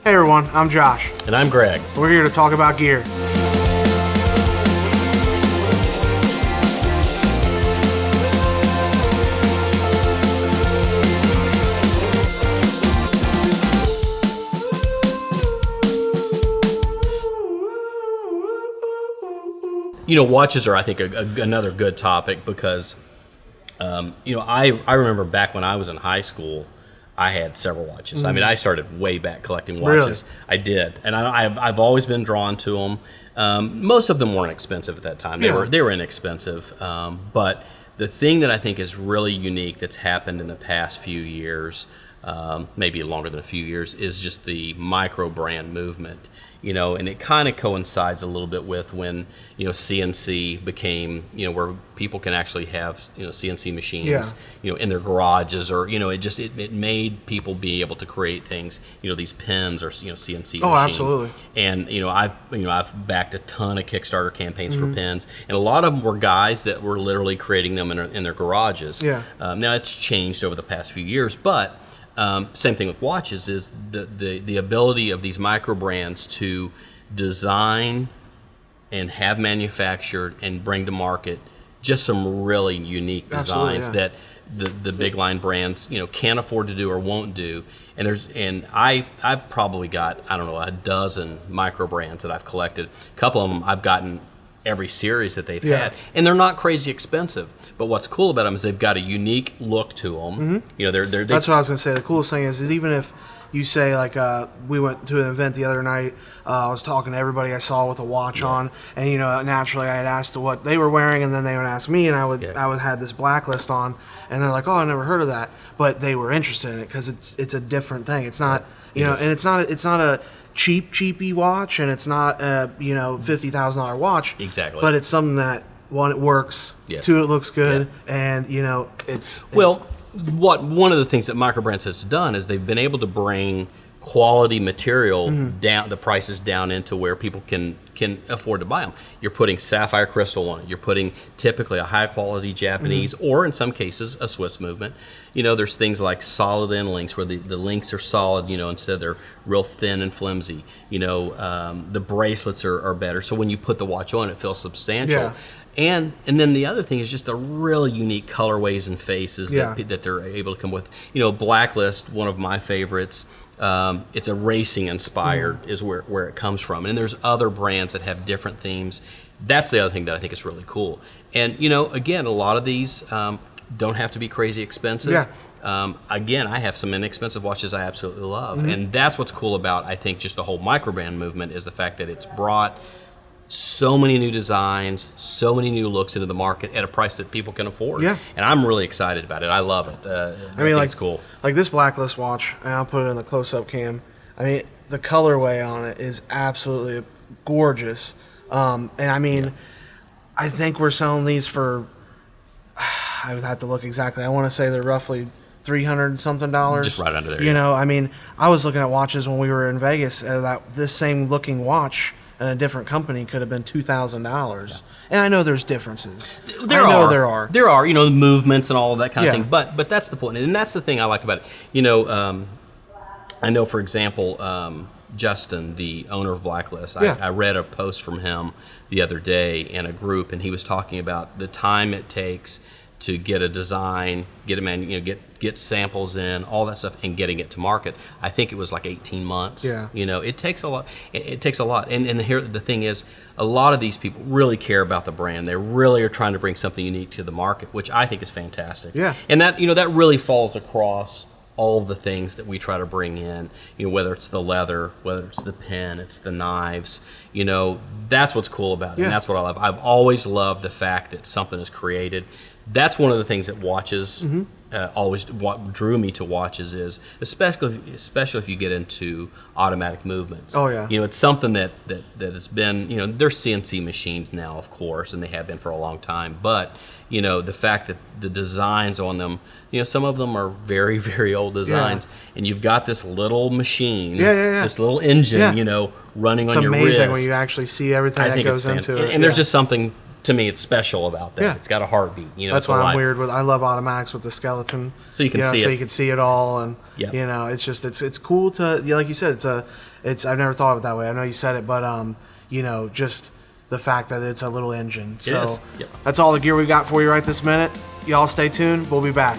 Hey everyone, I'm Josh. And I'm Greg. We're here to talk about gear. Watches are, I think, another good topic because, I remember back when I was in high school, I had several watches. I mean, I started way back collecting watches. Really? I did, and I've always been drawn to them. Most of them weren't expensive at that time. They were inexpensive. But the thing that I think is really unique that's happened in the past few years, maybe longer than a few years, is just the micro brand movement. And it kind of coincides a little bit with when, CNC became, where people can actually have, CNC machines, in their garages, or, it made people be able to create things, these pins or, CNC machines. Oh, absolutely. And, I've backed a ton of Kickstarter campaigns for pins, and a lot of them were guys that were literally creating them in their garages. Yeah. Now it's changed over the past few years, but same thing with watches is the ability of these micro brands to design and have manufactured and bring to market just some really unique designs that the big line brands can't afford to do or won't do. And I've probably got, I don't know, a dozen micro brands that I've collected. A couple of them I've gotten every series that they've had, and they're not crazy expensive. But what's cool about them is they've got a unique look to them. That's what I was going to say. The coolest thing is even if you say, like, we went to an event the other night, I was talking to everybody I saw with a watch on, and naturally I had asked what they were wearing, and then they would ask me, and I would had this blacklist on, and they're like, oh, I never heard of that, but they were interested in it because it's a different thing. It's not and it's not a cheapy watch, and it's not a $50,000 watch. Exactly. But it's something that, one, it works. Yes. Two, it looks good, and one of the things that microbrands has done is they've been able to bring quality material down, the prices down into where people can afford to buy them. You're putting sapphire crystal on it. You're putting typically a high quality Japanese, or in some cases a Swiss movement. There's things like solid end links where the links are solid, instead they're real thin and flimsy. The bracelets are better. So when you put the watch on, it feels substantial. Yeah. And then the other thing is just the really unique colorways and faces that they're able to come with. Blacklist, one of my favorites. It's a racing inspired is where it comes from. And there's other brands that have different themes. That's the other thing that I think is really cool. And again, a lot of these don't have to be crazy expensive. Yeah. Again, I have some inexpensive watches I absolutely love. And that's what's cool about, I think, just the whole microbrand movement is the fact that it's brought so many new designs, so many new looks into the market at a price that people can afford. Yeah. And I'm really excited about it. I love it. I think it's cool. Like this Blacklist watch, and I'll put it in the close-up cam. I mean, the colorway on it is absolutely gorgeous. I think we're selling these for, I would have to look exactly. I want to say they're roughly $300 something. Just right under there. I was looking at watches when we were in Vegas. This same looking watch and a different company could have been $2,000. And I know there's differences. There are. There are, movements and all of that kind of thing. But that's the point. And that's the thing I like about it. I know, for example, Justin, the owner of Blacklist, I read a post from him the other day in a group, and he was talking about the time it takes to get a design, get samples in, all that stuff, and getting it to market. I think it was like 18 months. Yeah. It takes a lot. It takes a lot. And here the thing is, a lot of these people really care about the brand. They really are trying to bring something unique to the market, which I think is fantastic. Yeah. And that that really falls across all of the things that we try to bring in, whether it's the leather, whether it's the pen, it's the knives, that's what's cool about it. And that's what I love. I've always loved the fact that something is created. That's one of the things that watches always what drew me to watches is especially if you get into automatic movements. Oh yeah. It's something that has been, they're CNC machines now, of course, and they have been for a long time. But the fact that the designs on them, some of them are very, very old designs, and you've got this little machine, this little engine, running on your wrist. It's amazing when you actually see everything that goes into it. And there's just something to me, it's special about that. Yeah. It's got a heartbeat. You know, That's it's why I'm alive. weird with. I love automatics with the skeleton, So you can see so it. you can see it all, and Yep. it's just it's cool to like you said. It's I've never thought of it that way. I know you said it, but just the fact that it's a little engine. So is. Yep. that's all the gear we got for you right this minute. Y'all stay tuned. We'll be back.